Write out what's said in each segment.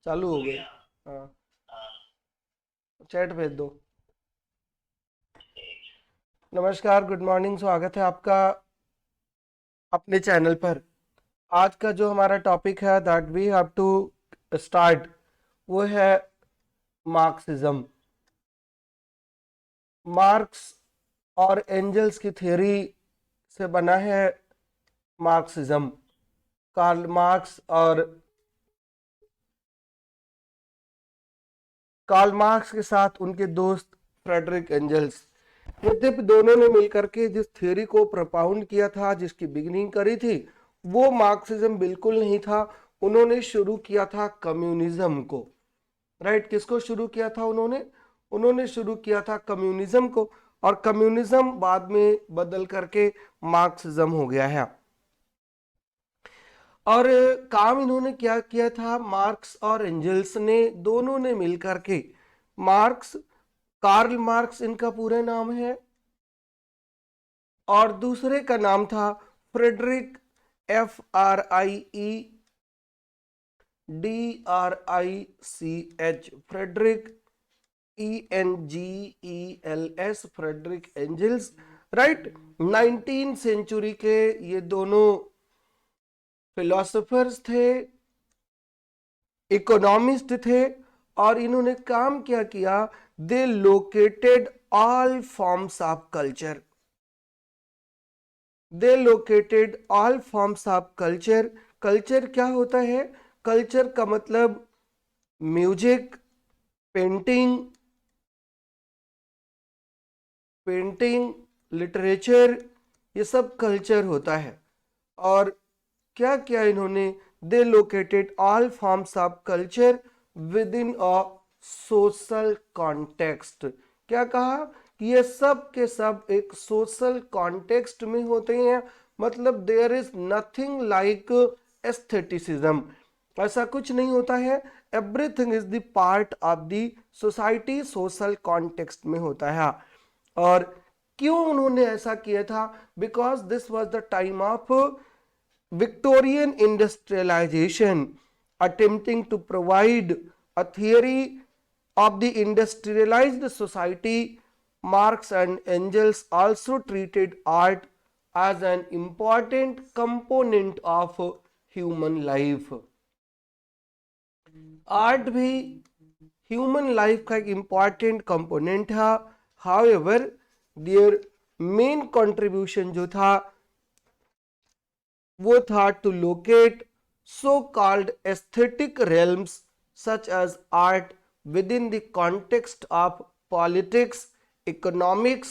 चालू हो गए। हाँ, चैट भेज दो। नमस्कार, गुड मॉर्निंग, स्वागत है आपका अपने चैनल पर। आज का जो हमारा टॉपिक है that we have to start, वो है मार्क्सिज्म। मार्क्स और एंजल्स की थ्योरी से बना है मार्क्सिज्म। कार्ल मार्क्स के साथ उनके दोस्त फ्रेडरिक एंजल्स, यद्यपि दोनों ने मिलकर के जिस थ्योरी को प्रपाउंड किया था, जिसकी बिगिनिंग करी थी, वो मार्क्सिज्म बिल्कुल नहीं था। उन्होंने शुरू किया था कम्युनिज्म को। राइट, किसको शुरू किया था उन्होंने? उन्होंने शुरू किया था कम्युनिज्म को, और कम्युनिज्म बाद में बदल करके मार्क्सिज्म हो गया है। और काम इन्होंने क्या किया था? मार्क्स और एंजल्स ने, दोनों ने मिलकर के, मार्क्स, कार्ल मार्क्स इनका पूरा नाम है, और दूसरे का नाम था Frederick, FRIEDRICH, Frederick, ENGELS, Frederick angels. Right, 19 century के ये दोनों फिलोसोफर्स थे, इकोनॉमिस्ट थे, और इन्होंने काम क्या किया? They located all forms of culture. They located all forms of culture. Culture क्या होता है? कल्चर का मतलब म्यूजिक, पेंटिंग, लिटरेचर, ये सब कल्चर होता है। और क्या किया इन्होंने? They located all forms of culture within a social context. क्या कहा? कि ये सब के सब एक सोशल कॉन्टेक्स्ट में होते हैं। मतलब there is nothing like aestheticism, ऐसा कुछ नहीं होता है। Everything is the part of the society, social context में होता है। और क्यों उन्होंने ऐसा किया था? Because this was the time of Victorian industrialization, attempting to provide a theory of the industrialized society. Marx and Engels also treated art as an important component of human life. Art भी human life का एक important component है। However, their main contribution जो था वो था to locate so called aesthetic realms such as art within the context of politics, economics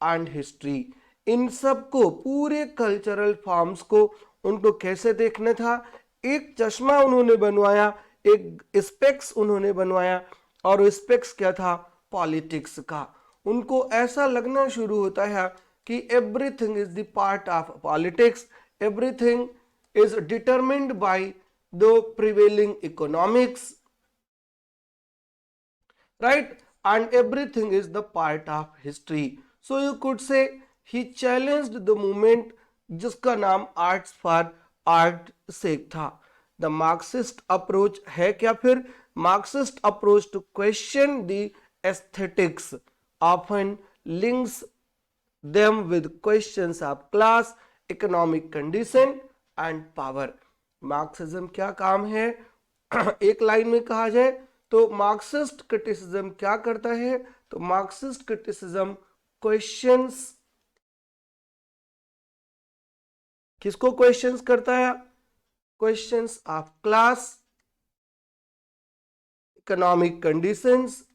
and history. इन सब को, पूरे कल्चरल फॉर्म्स को, उनको कैसे देखना था? एक चश्मा उन्होंने बनवाया, एक स्पेक्स उन्होंने बनवाया, और वो स्पेक्स क्या था? पॉलिटिक्स का। उनको ऐसा लगना शुरू होता है कि everything is the part of politics, everything is determined by the prevailing economics, right? And everything is the part of history. So you could say he challenged the movement जिसका नाम आर्ट्स फॉर आर्ट से था। The Marxist approach है क्या फिर? Marxist approach to question the aesthetics often links them with questions of class, economic condition and power. Marxism क्या काम है? एक लाइन में कहा जाए तो मार्क्सिस्ट क्रिटिसिज्म क्या करता है? तो मार्क्सिस्ट क्रिटिसिज्म क्वेश्चंस, किसको क्वेश्चंस करता है? Questions of class, economic conditions,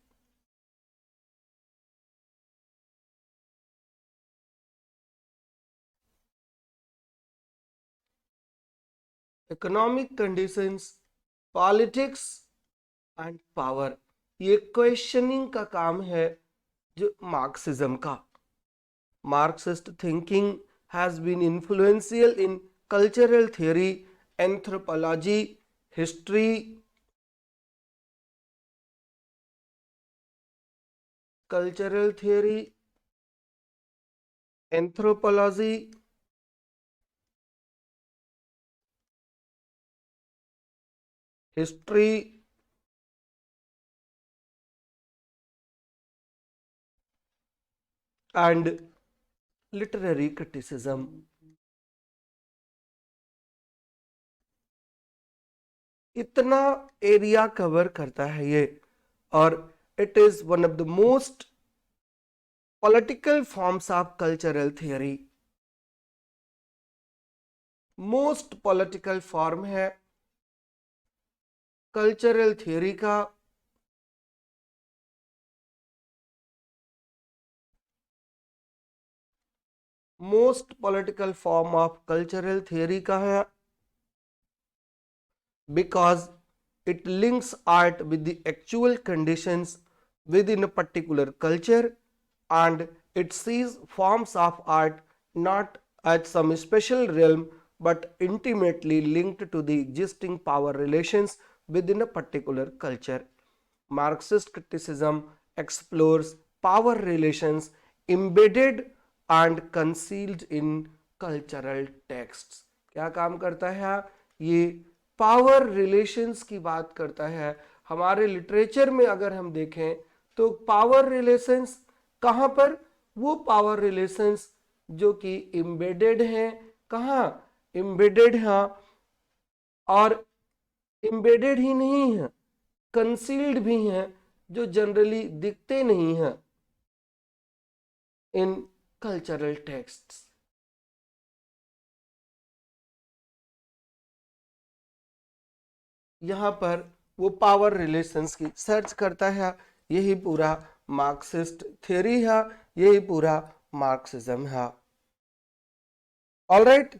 politics and power. ये क्वेश्चनिंग का काम है जो मार्क्सिज्म का। Marxist thinking has been influential in cultural theory, anthropology, history, cultural theory, anthropology, history, and literary criticism. इतना एरिया कवर करता है ये, और it is one of the most political forms of cultural theory. Most political form है cultural theory का। Most political form of cultural theory का है because it links art with the actual conditions within a particular culture, and it sees forms of art not as some special realm but intimately linked to the existing power relations within a particular culture. Marxist criticism explores power relations embedded and concealed in cultural texts. क्या काम करता है ये? Power relations की बात करता है। हमारे लिटरेचर में अगर हम देखें तो पावर रिलेशंस कहाँ पर? वो पावर रिलेशंस जो कि एम्बेडेड हैं। कहाँ एम्बेडेड हैं? और एम्बेडेड ही नहीं है, कंसील्ड भी हैं, जो जनरली दिखते नहीं हैं इन कल्चरल टेक्स्ट्स। यहाँ पर वो पावर रिलेशंस की सर्च करता है। यही पूरा मार्क्सिस्ट थ्योरी है, यही पूरा मार्क्सिज्म है। ऑलराइट,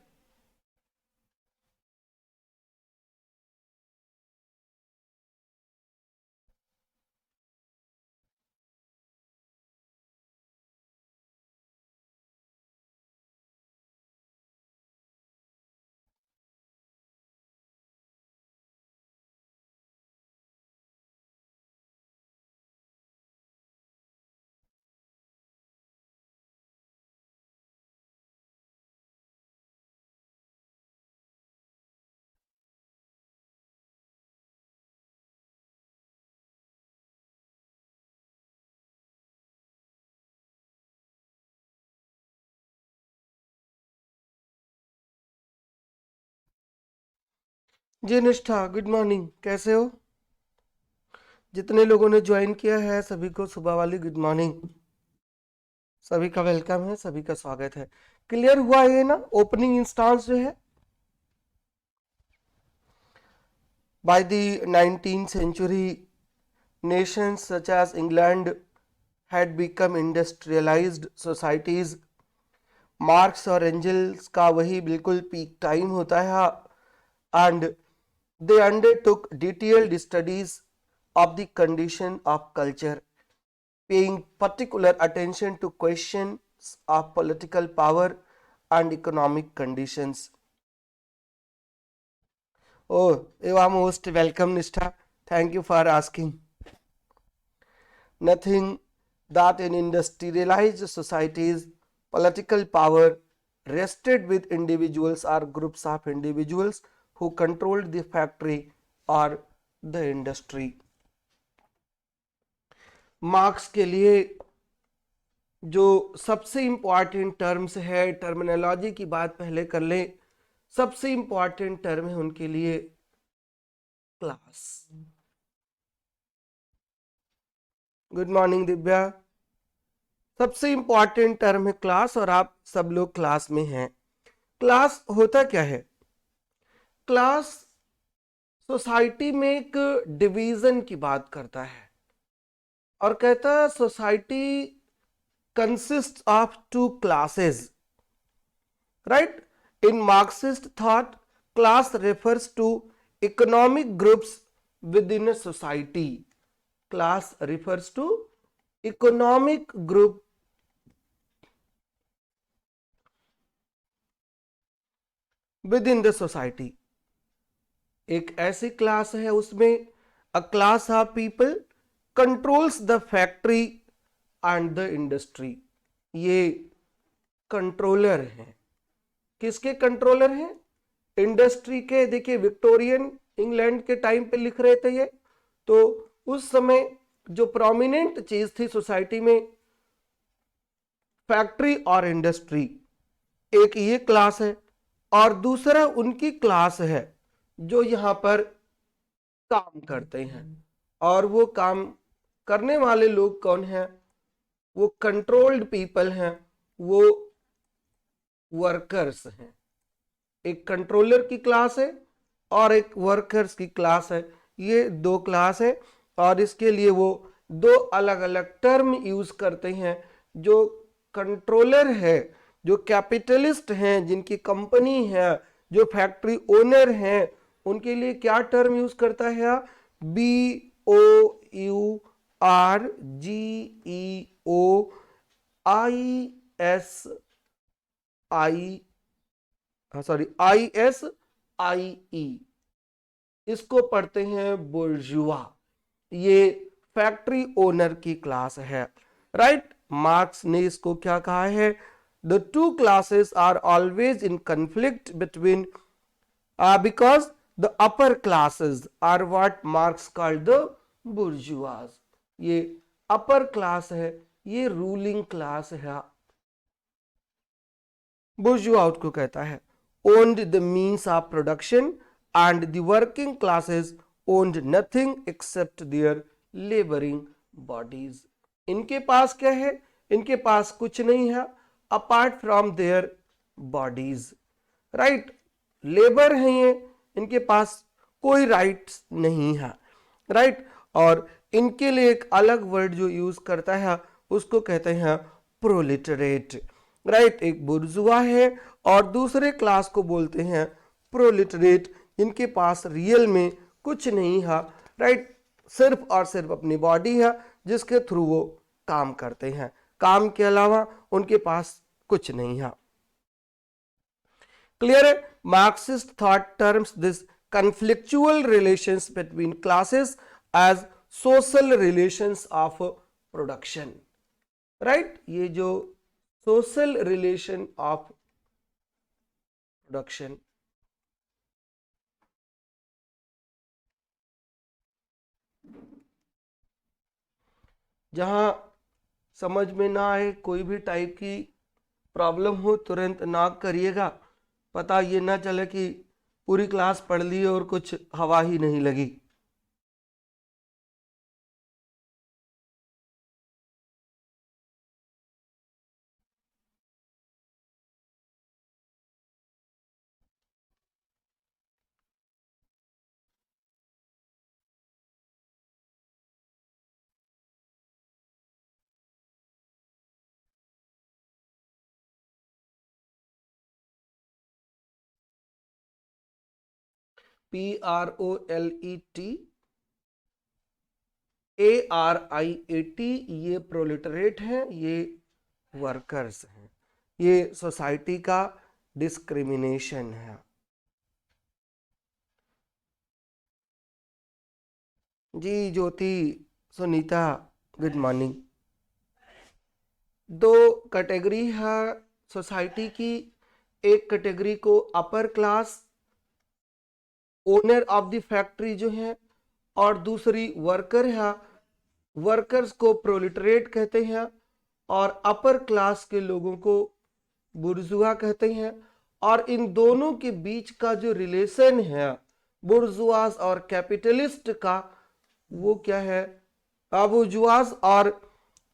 जी निष्ठा, गुड मॉर्निंग, कैसे हो? जितने लोगों ने ज्वाइन किया है सभी को सुबह वाली गुड मॉर्निंग। सभी का वेलकम है, सभी का स्वागत है। क्लियर हुआ ये ना? ओपनिंग इंस्टांस जो है, by the 19th century nations such as England had become industrialized societies। Marks और एंजल्स का वही बिल्कुल पीक टाइम होता है, and they undertook detailed studies of the condition of culture, paying particular attention to questions of political power and economic conditions. Oh, you are most welcome, Nishtha. Thank you for asking. Nothing that in industrialized societies, political power rested with individuals or groups of individuals who controlled the factory or the industry. Marks के लिए जो सबसे important terms है, terminology की बात पहले कर लें। सबसे इंपॉर्टेंट टर्म है उनके लिए क्लास। Good morning Divya. सबसे इंपॉर्टेंट टर्म है क्लास, और आप सब लोग क्लास में हैं। क्लास होता क्या है? क्लास सोसाइटी में एक डिवीजन की बात करता है, और कहता है society consists of two classes, right? In Marxist thought, class refers to economic groups within a society. Class refers to economic group within the society. एक ऐसी क्लास है उसमें a class of people controls the factory and the industry. ये controller हैं। किसके controller हैं? Industry के। देखिए विक्टोरियन इंग्लैंड के टाइम पे लिख रहे थे ये, तो उस समय जो प्रोमिनेंट चीज थी सोसाइटी में फैक्ट्री और इंडस्ट्री, एक ये क्लास है और दूसरा उनकी क्लास है जो यहां पर काम करते हैं। और वो काम करने वाले लोग कौन हैं? वो कंट्रोल्ड पीपल हैं, वो वर्कर्स हैं। एक कंट्रोलर की क्लास है और एक वर्कर्स की क्लास है, ये दो क्लास है। और इसके लिए वो दो अलग अलग टर्म यूज करते हैं। जो कंट्रोलर है, जो कैपिटलिस्ट हैं, जिनकी कंपनी है, जो फैक्ट्री ओनर हैं, उनके लिए क्या टर्म यूज करता है? BOURGEOISIE, इसको पढ़ते हैं बुर्जुआ। ये फैक्ट्री ओनर की क्लास है, राइट। मार्क्स ने इसको क्या कहा है? The two classes are always in conflict between because the upper classes are what Marx called the bourgeois। ये अपर क्लास है, ये रूलिंग क्लास है, bourgeois को कहता है। owned the means of production and the working classes owned nothing except their laboring bodies। इनके पास क्या है? इनके पास कुछ नहीं है apart from their bodies, right. Labour है ये, इनके पास कोई राइट्स नहीं है, राइट। और इनके लिए एक अलग वर्ड जो यूज करता है उसको कहते हैं प्रोलिटरेट, राइट। एक बुर्जुआ है और दूसरे क्लास को बोलते हैं प्रोलिटरेट। इनके पास रियल में कुछ नहीं है, राइट। सिर्फ और सिर्फ अपनी बॉडी है जिसके थ्रू वो काम करते हैं, काम के अलावा उनके पास कुछ नहीं है। क्लियर है? Marxist thought terms this conflictual relations between classes as social relations of production, right। ये जो social relation of production, जहां समझ में ना आए, कोई भी टाइप की प्रॉब्लम हो, तुरंत नॉक करिएगा। पता ये ना चले कि पूरी क्लास पढ़ ली और कुछ हवा ही नहीं लगी। PROLET ARIAT, ये प्रोलेटरेट हैं, ये वर्कर्स हैं। ये सोसाइटी का डिस्क्रिमिनेशन है। जी ज्योति, सुनीता, गुड मॉर्निंग। दो कैटेगरी है सोसाइटी की। एक कैटेगरी को upper class owner of the factory जो है, और दूसरी वर्कर है, वर्कर्स को प्रोलिटरेट कहते हैं और अपर क्लास के लोगों को बुर्जुआ कहते हैं। और इन दोनों के बीच का जो रिलेशन है बुर्जुआस और कैपिटलिस्ट का, वो क्या है? बुर्जुआस और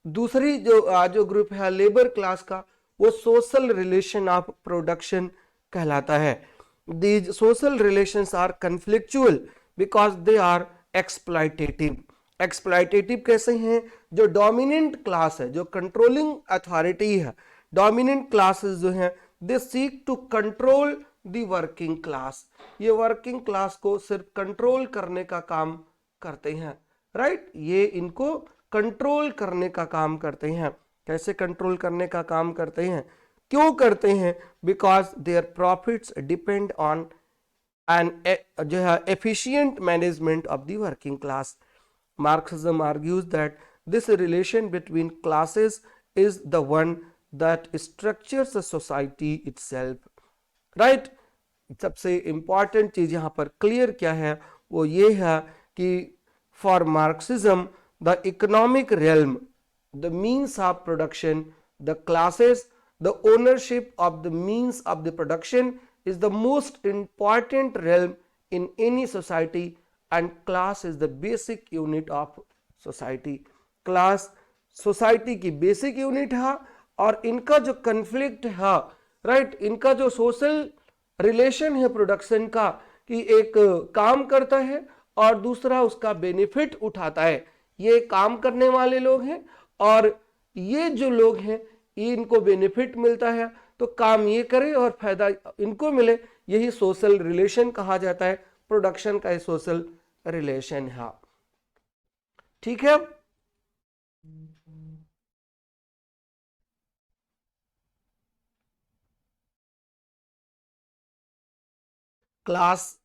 दूसरी जो ग्रुप है लेबर क्लास का, वो सोशल रिलेशन ऑफ प्रोडक्शन कहलाता है। These social relations are conflictual because they are exploitative। exploitative कैसे हैं? जो डोमिनेंट क्लास है, जो कंट्रोलिंग अथॉरिटी है, डोमिनेंट क्लासेस जो हैं, they seek to control the working class. ये वर्किंग क्लास को सिर्फ कंट्रोल करने का काम करते हैं, राइट। ये इनको कंट्रोल करने का काम करते हैं। कैसे कंट्रोल करने का काम करते हैं? क्यों करते हैं? Because their profits depend on an जो है efficient management of the working class. Marxism argues that this relation between classes is the one that structures the society itself, right. सबसे इंपॉर्टेंट चीज यहां पर क्लियर क्या है? वो ये है कि for Marxism the economic realm, the means of production, The classes, the ownership of the means of the production is the most important realm in any society, and class is the basic unit of society. Class society की basic unit है और इनका जो conflict है, right, इनका जो social relation है production का, कि एक काम करता है और दूसरा उसका बेनिफिट उठाता है, ये काम करने वाले लोग हैं और ये जो लोग हैं ये इनको बेनिफिट मिलता है, तो काम ये करे और फायदा इनको मिले, यही सोशल रिलेशन कहा जाता है। प्रोडक्शन का सोशल रिलेशन है। ठीक है, class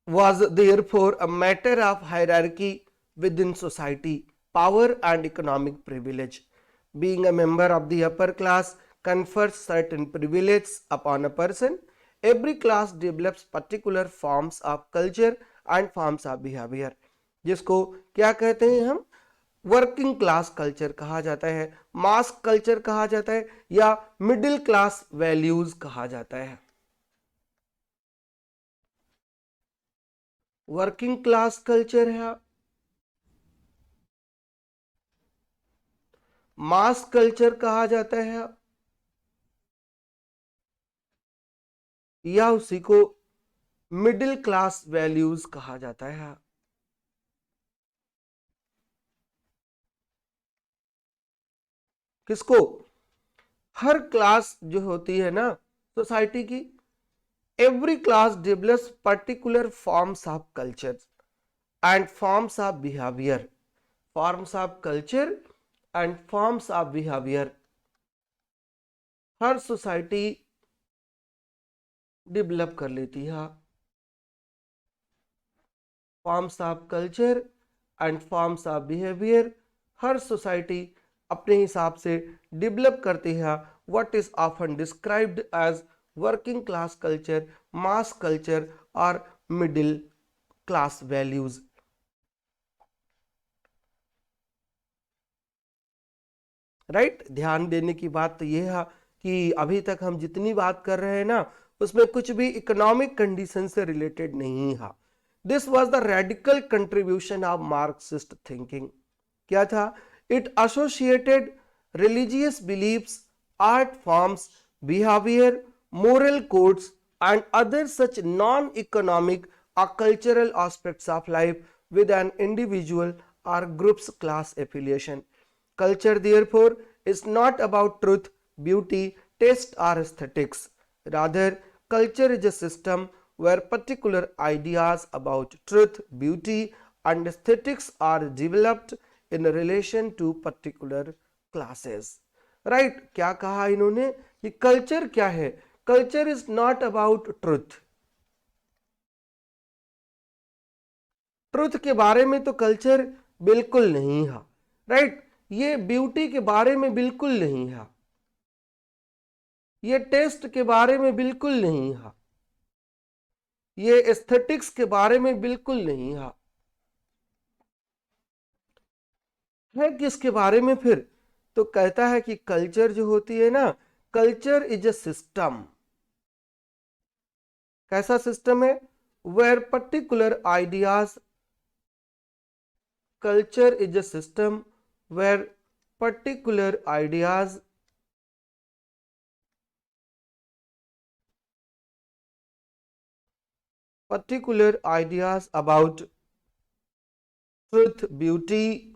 was therefore a matter of hierarchy within society, power and economic privilege. Being a member of the upper class confers certain privileges upon a person. Every class develops particular forms of culture and forms of behavior, जिसको क्या कहते हैं हम, working class culture कहा जाता है, मास culture कहा जाता है, या मिडिल क्लास वैल्यूज कहा जाता है। वर्किंग क्लास कल्चर है, मास कल्चर कहा जाता है, या उसी को मिडिल क्लास वैल्यूज कहा जाता है। किसको, हर क्लास जो होती है ना सोसाइटी की, every class develops particular forms of culture and forms of behavior, forms of culture and forms of behavior। हर सोसाइटी डेवलप कर लेती है forms of culture and forms of behaviour. हर सोसाइटी अपने हिसाब से डेवलप करती है what is often described as working class culture, mass culture और मिडिल क्लास वैल्यूज। राइट, ध्यान देने की बात तो यह है कि अभी तक हम जितनी बात कर रहे हैं ना उसमें कुछ भी इकोनॉमिक कंडीशन से रिलेटेड नहीं है। This was the radical contribution of Marxist thinking. क्या था, it associated religious beliefs, art forms, behaviour, moral codes and other such non-economic or cultural aspects of life with an individual or group's class affiliation. Culture therefore is not about truth, beauty, taste or aesthetics. Rather, culture is a system where particular ideas about truth, beauty and aesthetics are developed in relation to particular classes. Right, क्या कहा इन्होंने कि culture क्या है, culture is not about truth. Truth के बारे में तो कल्चर बिल्कुल नहीं है, राइट, ये ब्यूटी के बारे में बिल्कुल नहीं है, ये टेस्ट के बारे में बिल्कुल नहीं है, ये एस्थेटिक्स के बारे में बिल्कुल नहीं है किसके बारे में फिर, तो कहता है कि कल्चर जो होती है ना, कल्चर इज अ सिस्टम। कैसा सिस्टम है, where particular ideas, culture is a system where particular ideas about truth, beauty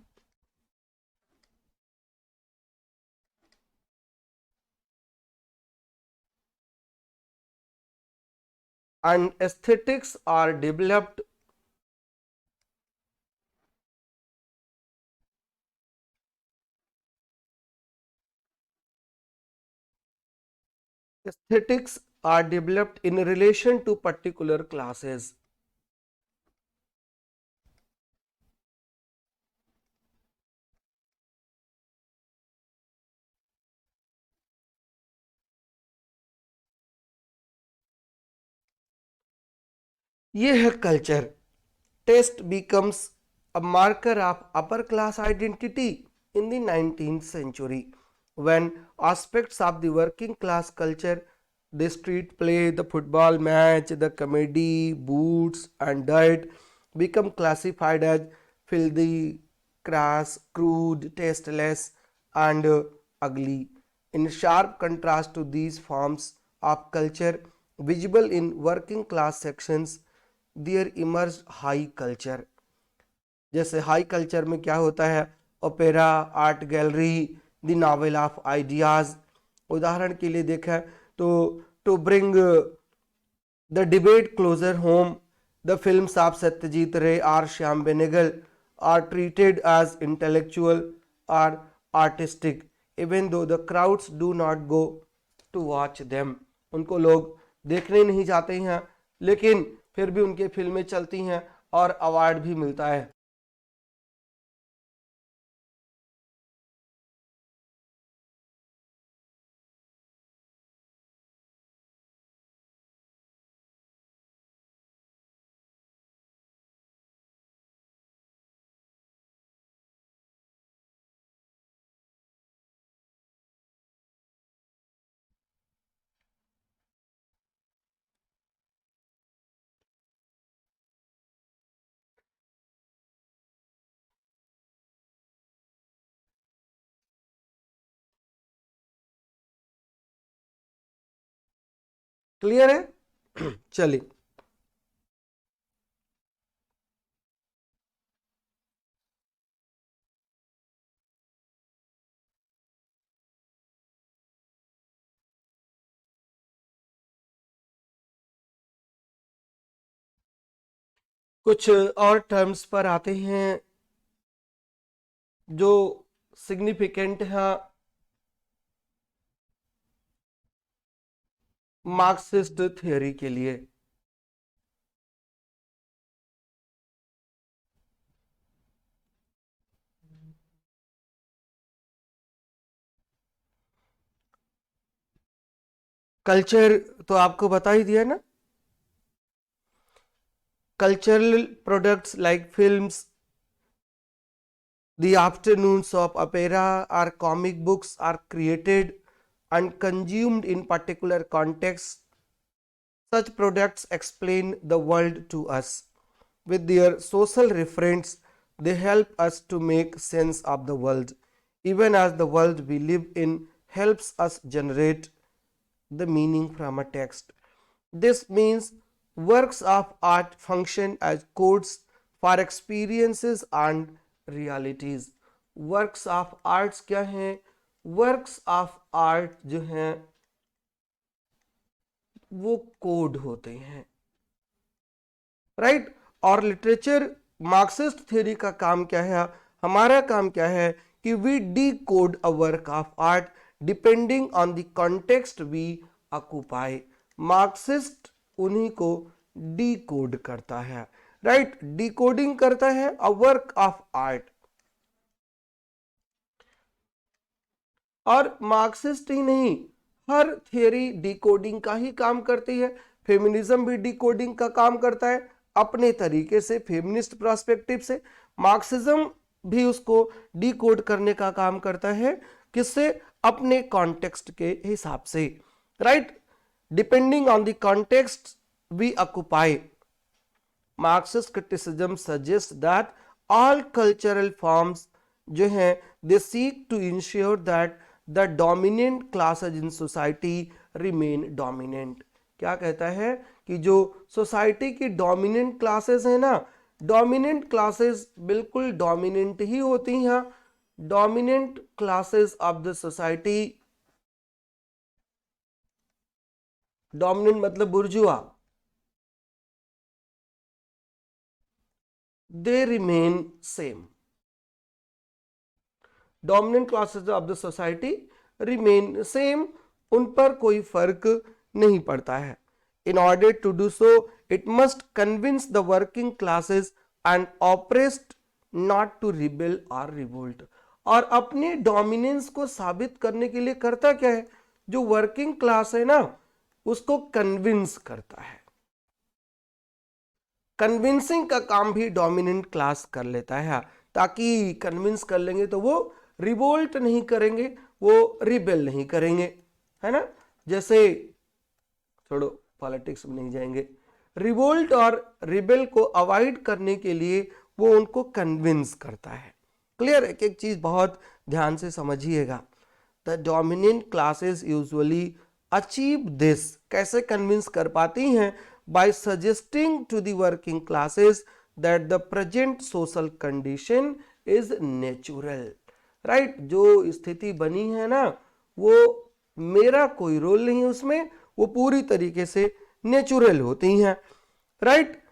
and aesthetics are developed in relation to particular classes. ये है कल्चर। Taste becomes a marker of upper class identity in the 19th century, when aspects of the working class culture, the street play, the football match, the comedy, boots, and diet, become classified as filthy, crass, crude, tasteless, and ugly. In sharp contrast to these forms of culture visible in working class sections, there emerged high culture. जैसे high culture में क्या होता है, opera, art gallery, the novel of ideas. उदाहरण के लिए देखा तो to bring the debate closer home, the films of Satyajit Ray और Shyam Benegal are treated as intellectual और artistic even though the crowds do not go to watch them. उनको लोग देखने नहीं जाते हैं, लेकिन फिर भी उनकी फिल्में चलती हैं और अवार्ड भी मिलता है। क्लियर है? चलिए, कुछ और टर्म्स पर आते हैं जो सिग्निफिकेंट है मार्क्सिस्ट थ्योरी के लिए। कल्चर तो आपको बता ही दिया ना, cultural products like films, the afternoons of opera or comic books are created and consumed in particular contexts. Such products explain the world to us. With their social referents, they help us to make sense of the world, even as the world we live in helps us generate the meaning from a text. This means works of art function as codes for experiences and realities. Works of arts क्या हैं? Works of art जो हैं वो code होते हैं, right? और literature Marxist theory का काम क्या है? हमारा काम क्या है कि we decode a work of art depending on the context we occupy. Marxist उन्हीं को डी कोड करता है, राइट? डिकोडिंग करता है अ वर्क ऑफ आर्ट। और मार्क्सिस्ट ही नहीं, हर थियरी डिकोडिंग का ही काम करती है। फेमिनिज्म भी डिकोडिंग का काम करता है अपने तरीके से, फेमिनिस्ट पर्सपेक्टिव से। मार्क्सिज्म भी उसको डिकोड करने का काम करता है, किससे? अपने कॉन्टेक्स्ट के हिसाब से, right? Depending on the context we occupy, Marxist criticism suggest that all cultural forms जो हैं they seek to ensure that the dominant classes in society remain dominant. क्या कहता है कि जो सोसाइटी की डोमिनेंट क्लासेस है ना, डोमिनेंट क्लासेस बिल्कुल डोमिनेंट ही होती हैं। Dominant classes of the society, dominant मतलब बुर्जुआ, they remain same. Dominant classes of the society remain same, उन पर कोई फर्क नहीं पड़ता है। In order to do so, it must convince the working classes and oppressed not to rebel or revolt. और अपने डोमिनेंस को साबित करने के लिए करता क्या है? जो वर्किंग क्लास है ना, उसको कन्विंस करता है। कन्विंसिंग का काम भी डोमिनेंट क्लास कर लेता है, ताकि कन्विंस कर लेंगे तो वो रिवोल्ट नहीं करेंगे, वो रिबेल नहीं करेंगे, है ना। जैसे छोड़ो, पॉलिटिक्स में नहीं जाएंगे। रिवोल्ट और रिबेल को अवॉइड करने के लिए वो उनको कन्विंस करता है। क्लियर? एक एक चीज बहुत ध्यान से समझिएगा। The dominant classes usually achieve this, कैसे कन्विंस कर पाती हैं? By suggesting to the working classes that the present social condition is natural. Right, जो स्थिति बनी है ना, वो मेरा कोई रोल नहीं उसमें, वो पूरी तरीके से नेचुरल होती हैं। राइट,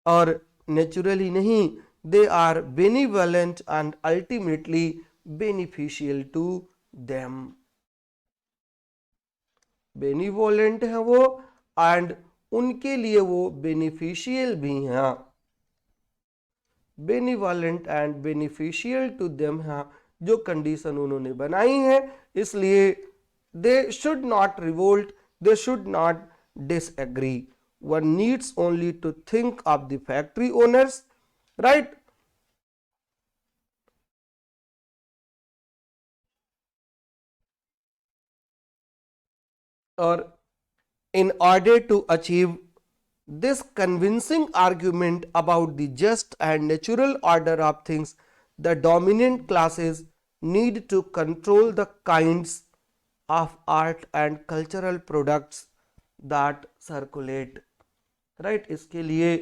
और नेचुरल ही नहीं, they are benevolent and ultimately beneficial to them. Benevolent है वो, एंड उनके लिए वो बेनिफिशियल भी हैं। Benevolent and beneficial to them है जो कंडीशन उन्होंने बनाई है, इसलिए they should not revolt, they should not disagree. One needs only to think of the factory owners, right. और in order to achieve this convincing argument about the just and natural order of things, the dominant classes need to control the kinds of art and cultural products that circulate. Right? इसके लिए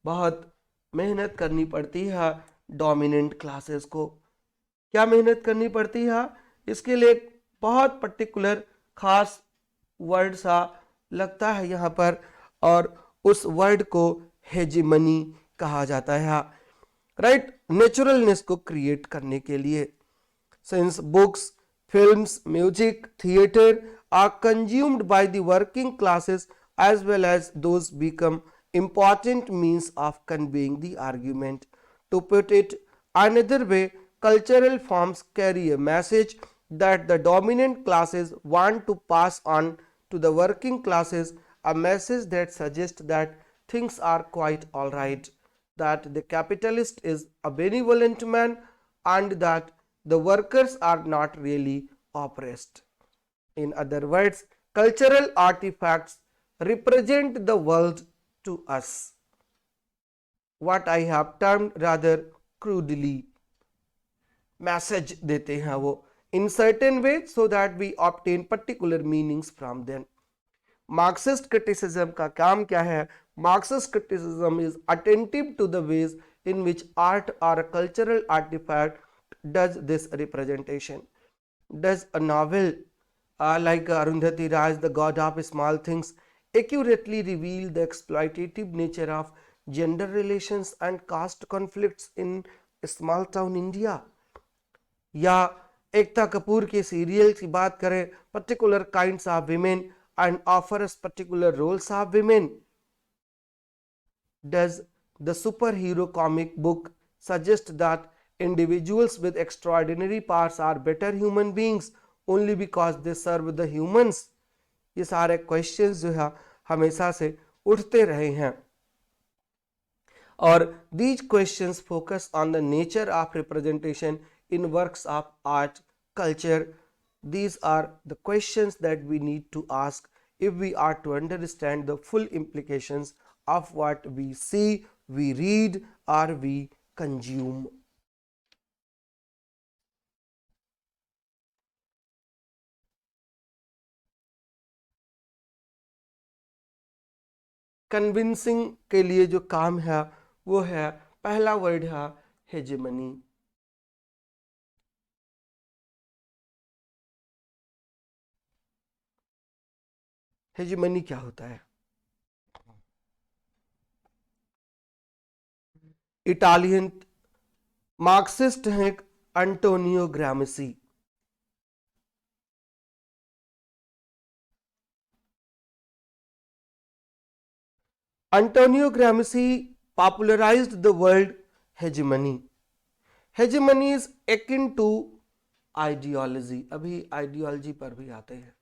बहुत मेहनत करनी पड़ती है dominant classes को। क्या मेहनत करनी पड़ती है? इसके लिए एक बहुत पर्टिकुलर खास वर्ड सा लगता है यहाँ पर, और उस वर्ड को हेजिमनी कहा जाता है। राइट, नेचुरलनेस को क्रिएट करने के लिए। Since books, films, music, theatre are consumed by the working classes as well as those become important means of conveying the argument. To put it another way, cultural forms carry a message that the dominant classes want to pass on to the working classes, a message that suggests that things are quite all right, that the capitalist is a benevolent man, and that the workers are not really oppressed. In other words, cultural artifacts represent the world to us, what I have termed rather crudely message देते हैं वो in certain way so that we obtain particular meanings from them. Marxist criticism का काम क्या है? Marxist criticism is attentive to the ways in which art or a cultural artifact does this representation. Does a novel like Arundhati Raj, The God of Small Things, accurately reveal the exploitative nature of gender relations and caste conflicts in small town India? या एकता कपूर के serial की बात करें, particular kinds of women and offers particular roles of women? Does the super hero comic book suggest that individuals with extraordinary powers are better human beings only because they serve the humans? ये सारे questions जो है हमेशा से उठते रहे हैं, और these questions focus on the nature of representation in works of art, culture. These are the questions that we need to ask if we are to understand the full implications of what we see, we read, or we consume. Convincing के लिए जो काम है वो है, पहला word है hegemony. Hegemony क्या होता है? इटालियन मार्क्सिस्ट हैं Antonio Gramsci. Antonio Gramsci popularized the word hegemony. Hegemony is akin to ideology. अभी ideology पर भी आते हैं।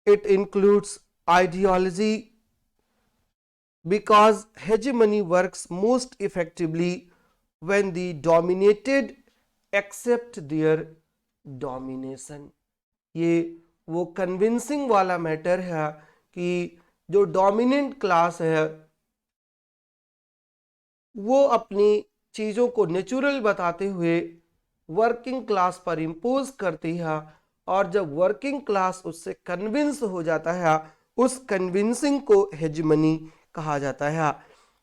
It includes ideology, because hegemony works most effectively when the dominated accept their domination. ये वो कन्विंसिंग वाला matter है कि जो डोमिनेंट क्लास है वो अपनी चीजों को नेचुरल बताते हुए वर्किंग क्लास पर इम्पोज करती है, और जब वर्किंग क्लास उससे कन्विंस हो जाता है उस कन्विंसिंग को हेजेमनी कहा जाता है।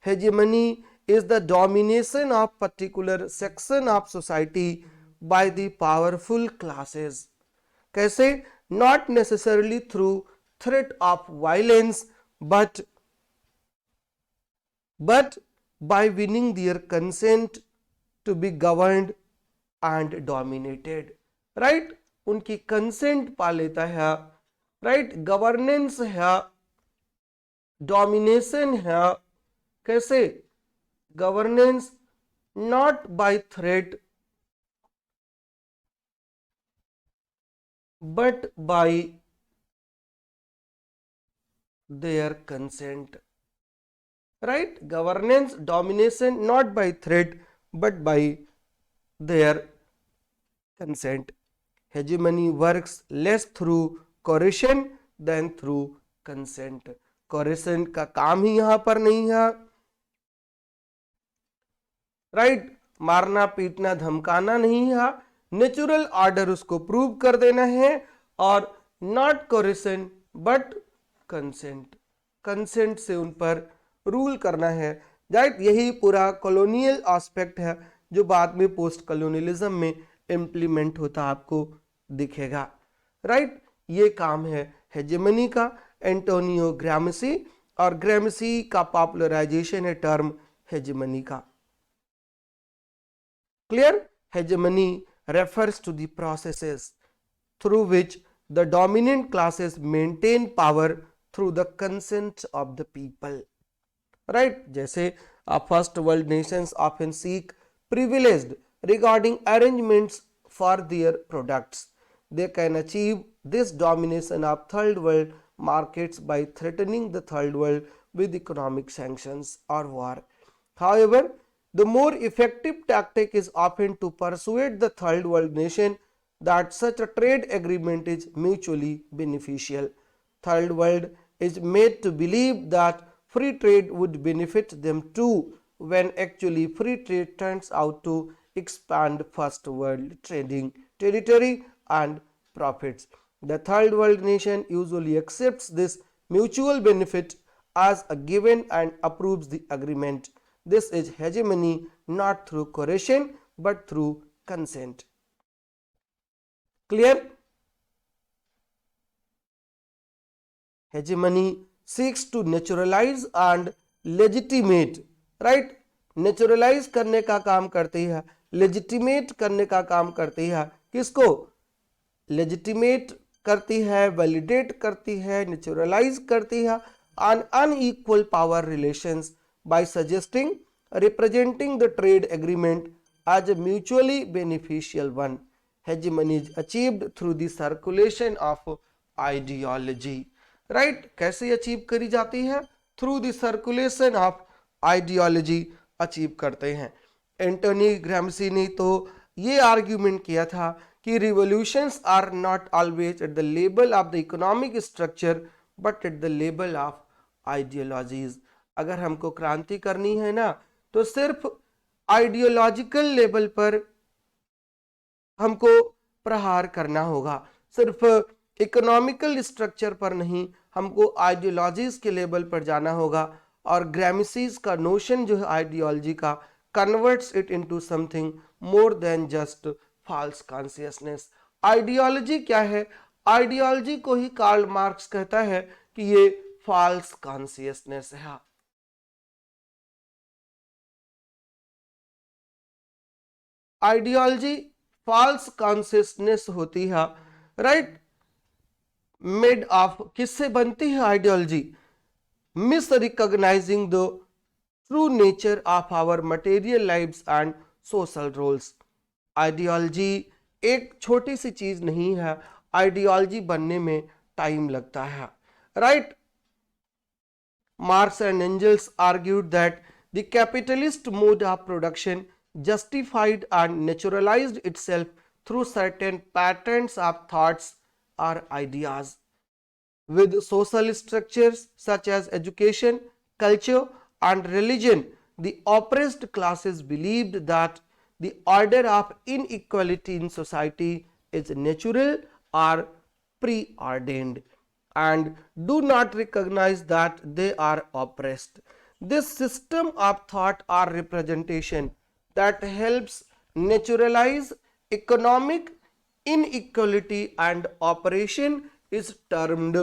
Hegemony is the domination of particular section of society by the powerful classes. कैसे? Not necessarily through threat of violence but by winning their consent to be governed and dominated. right? उनकी consent पा लेता है, right? Governance है, domination है। कैसे? Governance not by threat but by their consent. right? Governance, domination not by threat but by their consent. Hegemony works less through coercion than through consent. coercion का काम ही यहां पर नहीं है, राइट? मारना पीटना धमकाना नहीं है, नेचुरल ऑर्डर उसको प्रूव कर देना है, और नॉट कोरिशन बट कंसेंट, कंसेंट से उन पर रूल करना है, राइट? यही पूरा कॉलोनियल एस्पेक्ट है जो बाद में पोस्ट कॉलोनियलिज्म में इम्प्लीमेंट होता आपको दिखेगा, राइट? ये काम है हेजेमनी का, एंटोनियो ग्रामसी, और ग्रामसी का पॉपुलराइजेशन है टर्म हेजेमनी का। Clear? hegemony refers to the processes through which the dominant classes maintain power through the consent of the people. right? जैसे first world nations often seek privileged regarding arrangements for their products. They can achieve this domination of third world markets by threatening the third world with economic sanctions or war. However, the more effective tactic is often to persuade the third world nation that such a trade agreement is mutually beneficial. Third world is made to believe that free trade would benefit them too, when actually free trade turns out to expand first world trading territory and profits. The third world nation usually accepts this mutual benefit as a given and approves the agreement. This is hegemony not through coercion but through consent. Clear? Hegemony seeks to naturalize and legitimate, right? Naturalize करने का काम करती है, legitimate करने का काम करती है। किसको? legitimate करती है, validate करती है, naturalize करती है on unequal power relations by suggesting representing the trade agreement as a mutually beneficial one. Hegemony is achieved through the circulation of ideology. right? कैसे अचीव करी जाती है? Through the circulation of ideology achieve करते हैं। एंटोनी ग्रामसी ने तो ये argument किया था कि revolutions are not always at the level of the economic structure but at the level of ideologies. अगर हमको क्रांति करनी है ना तो सिर्फ आइडियोलॉजिकल लेवल पर हमको प्रहार करना होगा, सिर्फ इकोनॉमिकल स्ट्रक्चर पर नहीं, हमको आइडियोलॉजीज के लेवल पर जाना होगा। और ग्रामसीज का नोशन जो है आइडियोलॉजी का converts it into something more than just false consciousness. Ideology क्या है? आइडियोलॉजी को ही कार्ल मार्क्स कहता है कि ये फॉल्स कॉन्शियसनेस है। आइडियोलॉजी फॉल्स कॉन्शियसनेस होती है, राइट? मेड ऑफ किससे बनती है ideology? Misrecognising the true nature of our material lives and social roles. Ideology एक छोटी सी चीज नहीं है, आइडियोलॉजी बनने में टाइम लगता है, right? Marx and Engels argued that the capitalist mode of production justified and naturalized itself through certain patterns of thoughts or ideas. With social structures such as education, culture, and religion, the oppressed classes believed that the order of inequality in society is natural or preordained and do not recognize that they are oppressed. This system of thought or representation that helps naturalize economic inequality and operation is termed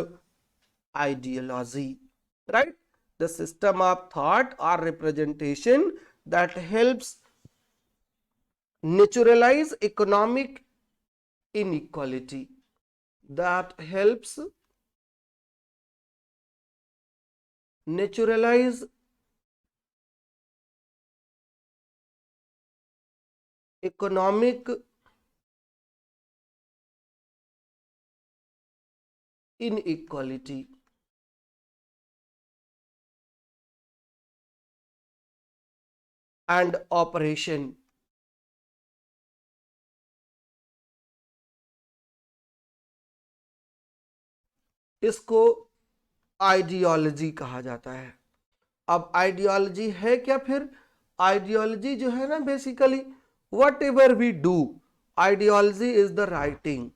ideology, right? The system of thought or representation that helps naturalize economic inequality, that helps naturalize economic inequality and operation. इसको ideology कहा जाता है। अब ideology है क्या फिर? Ideology जो है ना, basically whatever we do, ideology is the writing.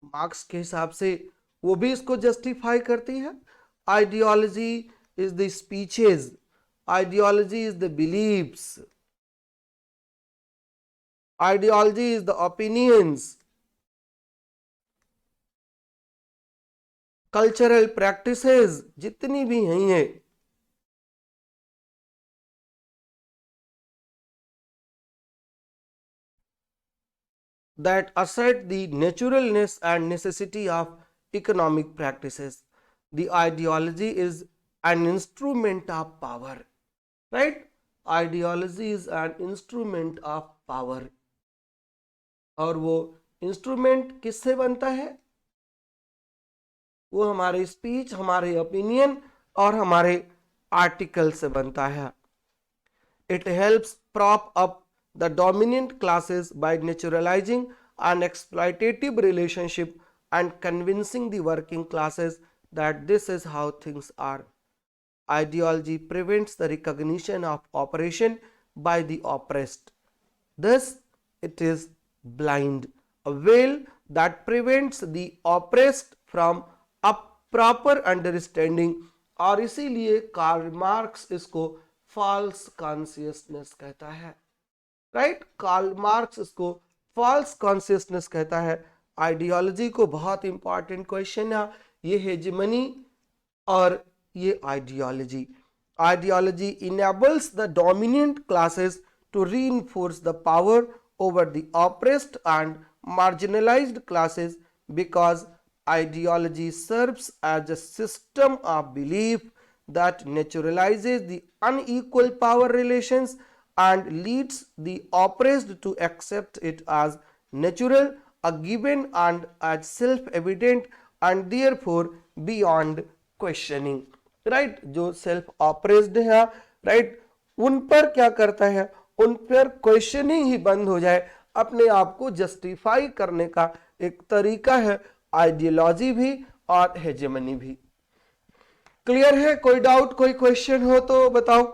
Marx के हिसाब से वो भी इसको जस्टिफाई करती है। Ideology is the speeches, ideology is the beliefs, ideology is the opinions, cultural practices जितनी भी हैं that assert the naturalness and necessity of economic practices. The ideology is an instrument of power, right? Ideology is an instrument of power. और वो instrument किससे बनता है? वो हमारे स्पीच, हमारे ओपिनियन और हमारे आर्टिकल से बनता है। It helps prop up the dominant classes by naturalizing an exploitative relationship and convincing the working classes that this is how things are. Ideology prevents the recognition of operation by the oppressed. Thus, it is blind, a veil that prevents the oppressed from a proper understanding, और इसीलिए Karl Marx इसको false consciousness कहता है, right? Karl Marx इसको false consciousness कहता है। Ideology को बहुत इंपॉर्टेंट क्वेश्चन है ये, हेजिमनी और ये ideology. Ideology enables the dominant classes to reinforce the power over the oppressed and marginalized classes, because ideology serves as a system of belief that naturalizes the unequal power relations and leads the oppressed to accept it as natural, a given and as self-evident and therefore beyond questioning, right? जो self oppressed है, right, उन पर क्या करता है? उन पर questioning ही बंद हो जाए, अपने आप को जस्टिफाई करने का एक तरीका है आइडियोलॉजी भी और हेजेमनी भी। क्लियर है? कोई डाउट, कोई क्वेश्चन हो तो बताओ।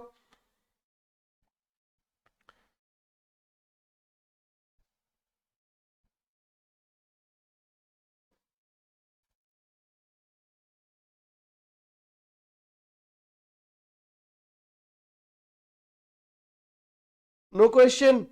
No question?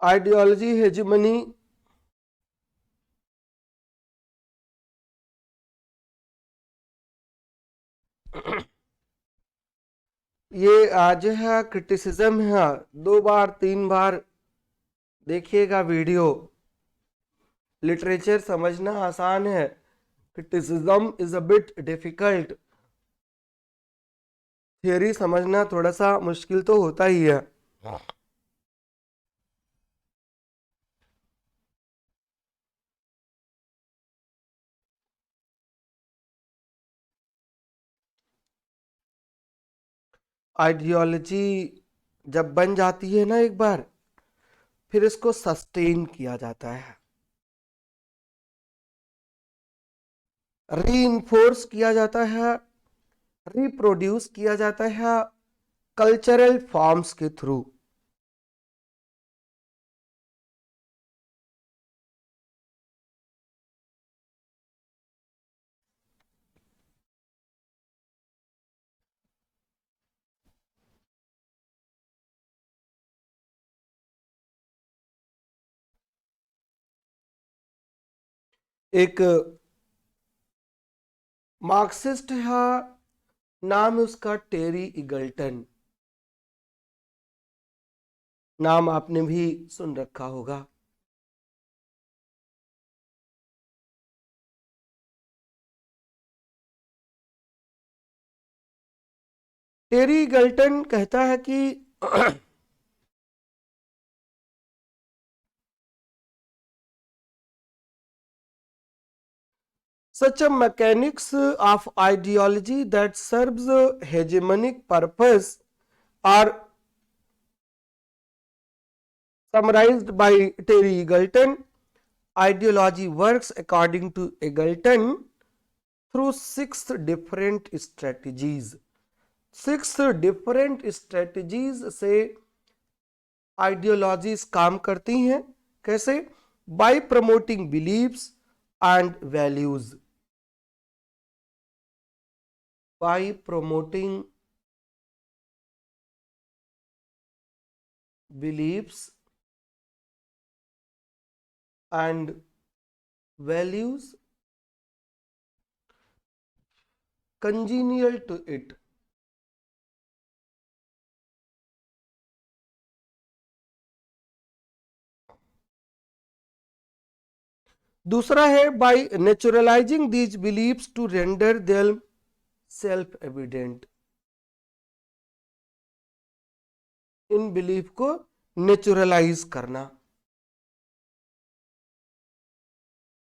आइडियोलॉजी हेजिमनी ये आज है क्रिटिसिज्म है, 2 बार 3 बार देखिएगा वीडियो। लिटरेचर समझना आसान है, criticism is a bit difficult. Theory समझना थोड़ा सा मुश्किल तो होता ही है। आइडियोलॉजी जब बन जाती है ना एक बार, फिर इसको सस्टेन किया जाता है, रीइंफोर्स किया जाता है, रिप्रोड्यूस किया जाता है कल्चरल फॉर्म्स के थ्रू। एक मार्क्सिस्ट है, नाम है उसका टेरी इगल्टन, नाम आपने भी सुन रखा होगा। टेरी इगल्टन कहता है कि such a mechanics of ideology that serves a hegemonic purpose are summarized by Terry Eagleton. Ideology works according to Eagleton through 6 different strategies. 6 different strategies से आइडियोलॉजीज काम करती हैं। कैसे? By promoting believes and values, by promoting believes and values congenial to it। दूसरा है by naturalizing these believes to render them self evident, इन belief को naturalize करना,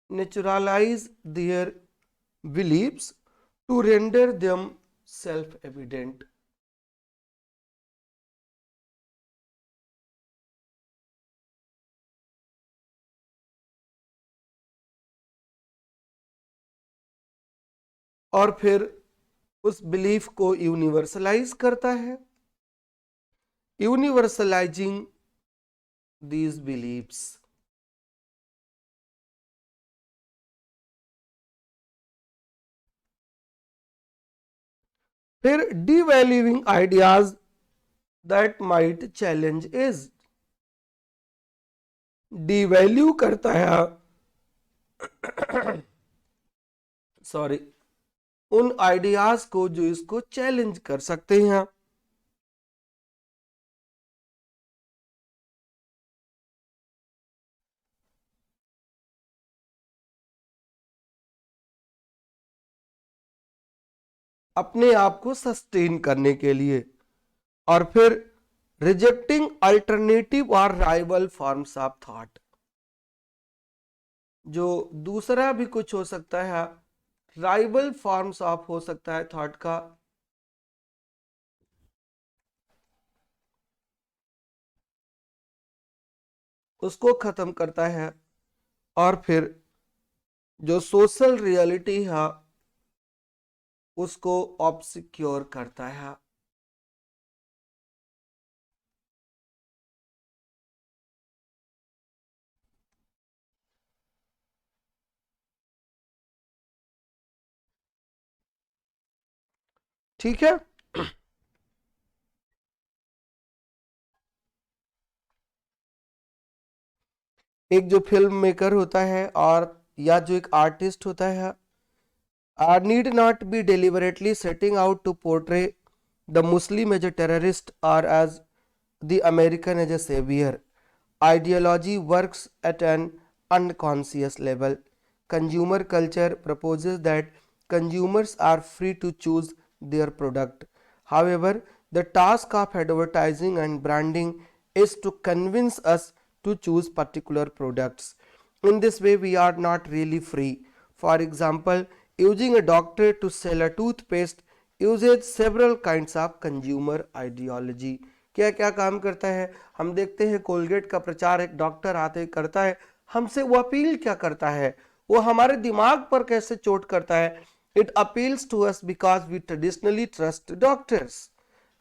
naturalize their believes to render them self evident. और फिर उस belief को universalise करता है, यूनिवर्सलाइजिंग दीज बिलीव्स। फिर devaluing ideas that might challenge is, devalue करता है सॉरी उन आइडियाज को जो इसको चैलेंज कर सकते हैं। अपने आप को सस्टेन करने के लिए। और फिर रिजेक्टिंग अल्टरनेटिव और राइवल फॉर्म्स ऑफ थॉट, जो दूसरा भी कुछ हो सकता है, राइवल फॉर्म्स ऑफ हो सकता है थॉट का, उसको खत्म करता है। और फिर जो सोशल रियलिटी है उसको ऑब्सक्योर करता है। ठीक है। एक जो फिल्म मेकर होता है और या जो एक आर्टिस्ट होता है need not be deliberately setting out to portray the Muslim as a terrorist or as the American as a savior. Ideology works at an unconscious level. Consumer culture proposes that consumers are free to choose their product. However, the task of advertising and branding is to convince us to choose particular products. In this way, we are not really free. For example, using a doctor to sell a toothpaste uses several kinds of consumer ideology. क्या क्या काम करता है? हम देखते हैं Colgate का प्रचार एक डॉक्टर आते करता है, हमसे वो अपील क्या करता है, वो हमारे दिमाग पर कैसे चोट करता है. It appeals to us because we traditionally trust doctors.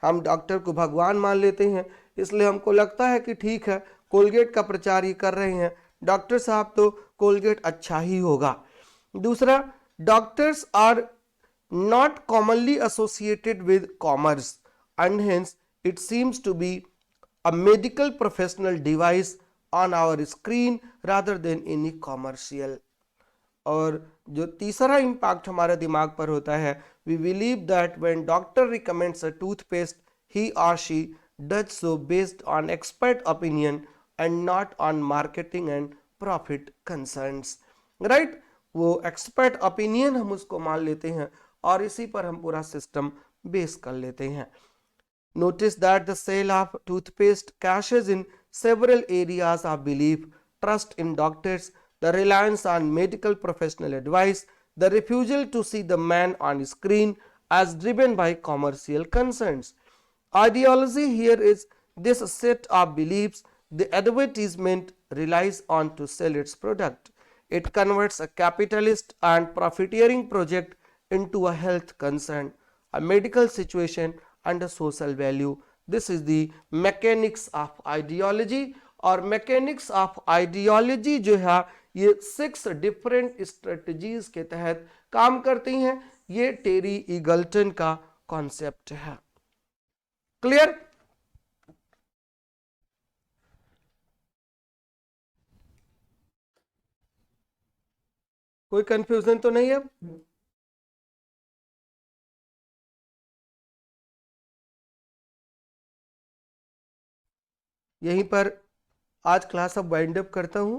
हम डॉक्टर को भगवान मान लेते हैं, इसलिए हमको लगता है कि ठीक है कोलगेट का प्रचार ये कर रहे हैं, डॉक्टर साहब तो कोलगेट अच्छा ही होगा. दूसरा, doctors are not commonly associated with commerce and hence it seems to be a medical professional device on our screen rather than any commercial. और जो तीसरा इम्पैक्ट हमारे दिमाग पर होता है, we believe that when doctor recommends a toothpaste he or she does so based on expert opinion and not on marketing and profit concerns. right? वो expert opinion हम उसको मान लेते हैं और इसी पर हम पूरा सिस्टम बेस कर लेते हैं. Notice that the sale of toothpaste cashes in several areas of belief: trust in doctors, the reliance on medical professional advice, the refusal to see the man on screen as driven by commercial concerns. Ideology here is this set of beliefs the advertisement relies on to sell its product. It converts a capitalist and profiteering project into a health concern, a medical situation and a social value. This is the mechanics of ideology. और mechanics of ideology जो है ये 6 different strategies के तहत काम करती हैं. ये टेरी ईगल्टन का कॉन्सेप्ट है. क्लियर? कोई कंफ्यूजन तो नहीं है? यहीं पर आज क्लास अब वाइंड अप करता हूँ.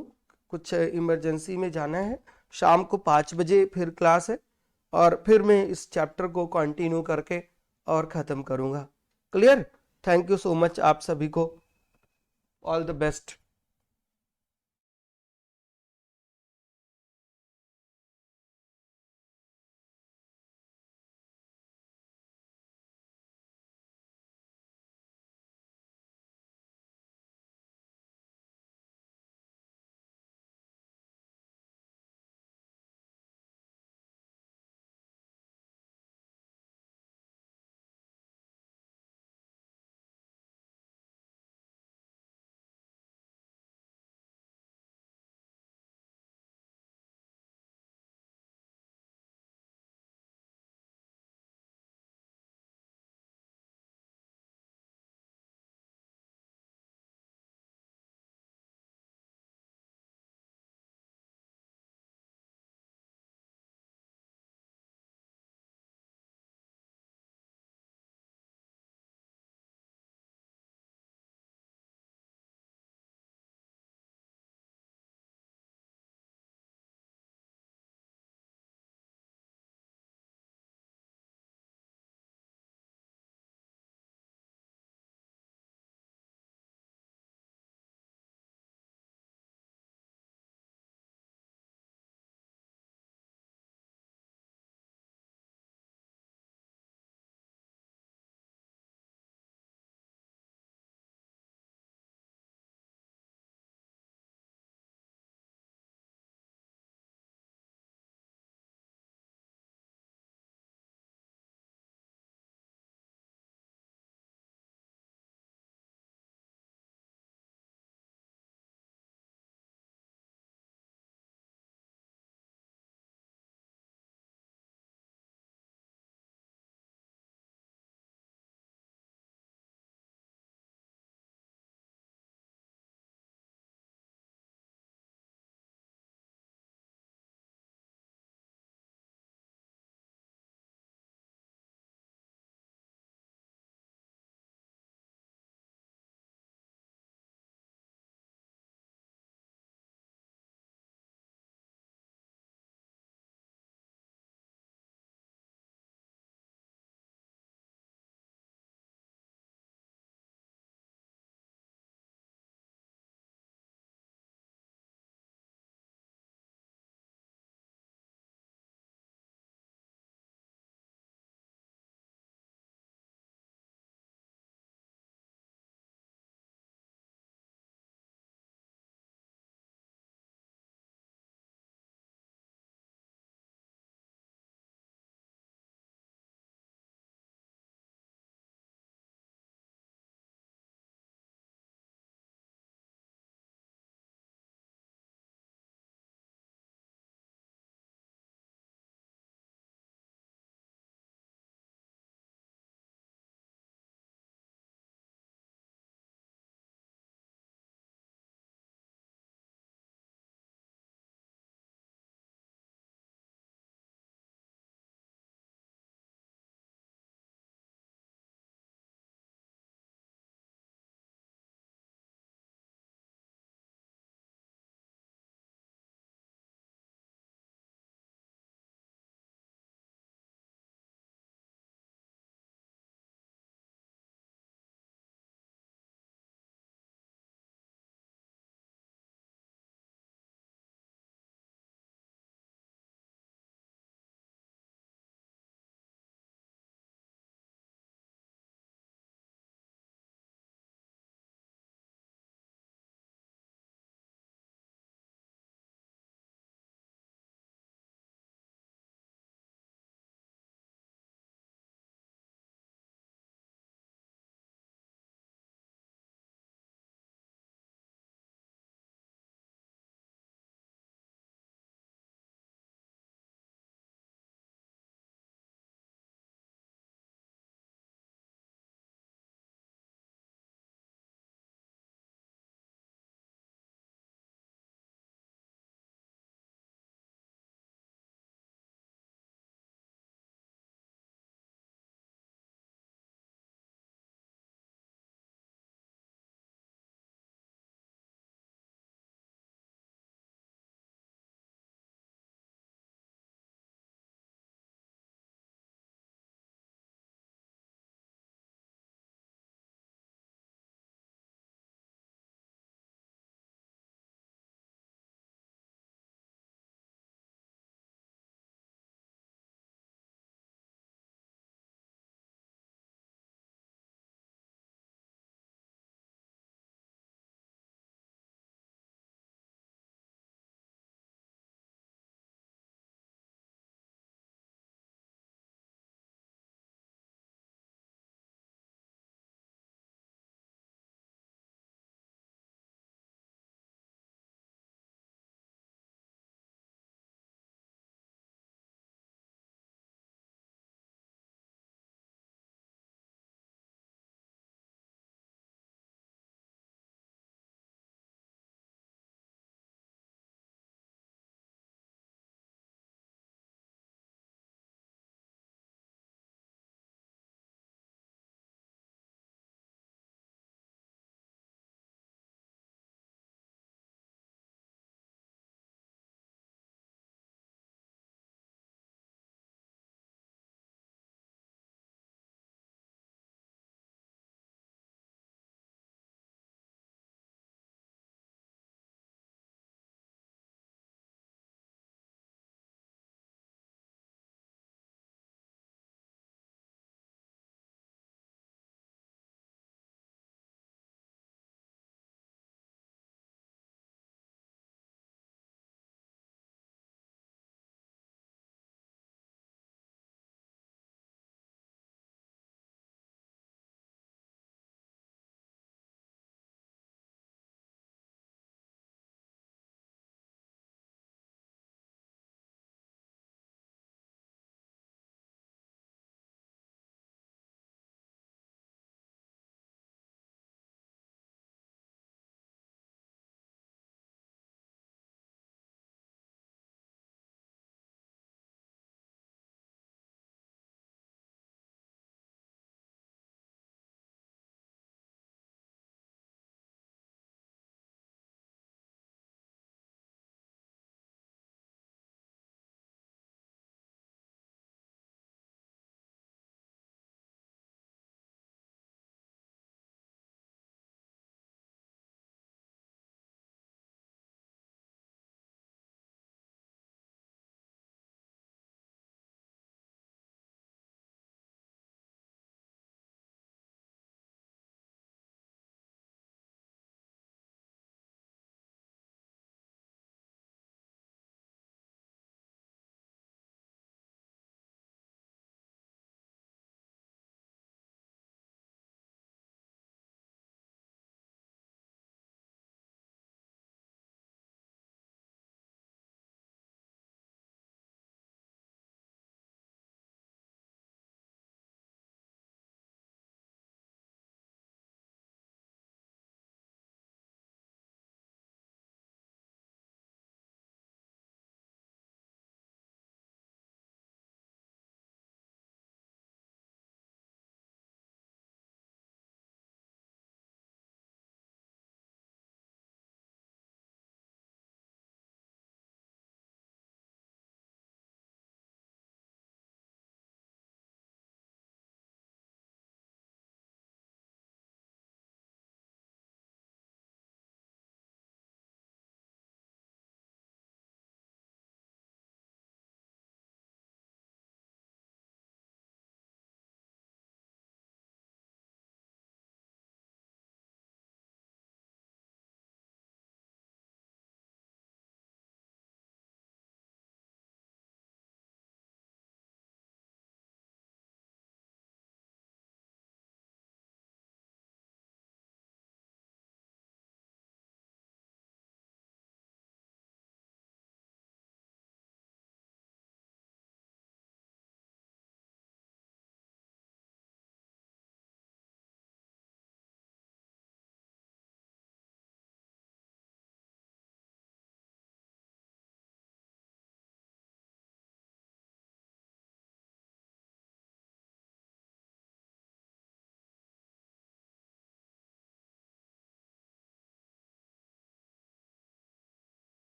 कुछ इमरजेंसी में जाना है. शाम को 5 बजे फिर क्लास है और फिर मैं इस चैप्टर को कंटिन्यू करके और ख़त्म करूँगा. Clear? Thank you so much आप सभी को. All the best.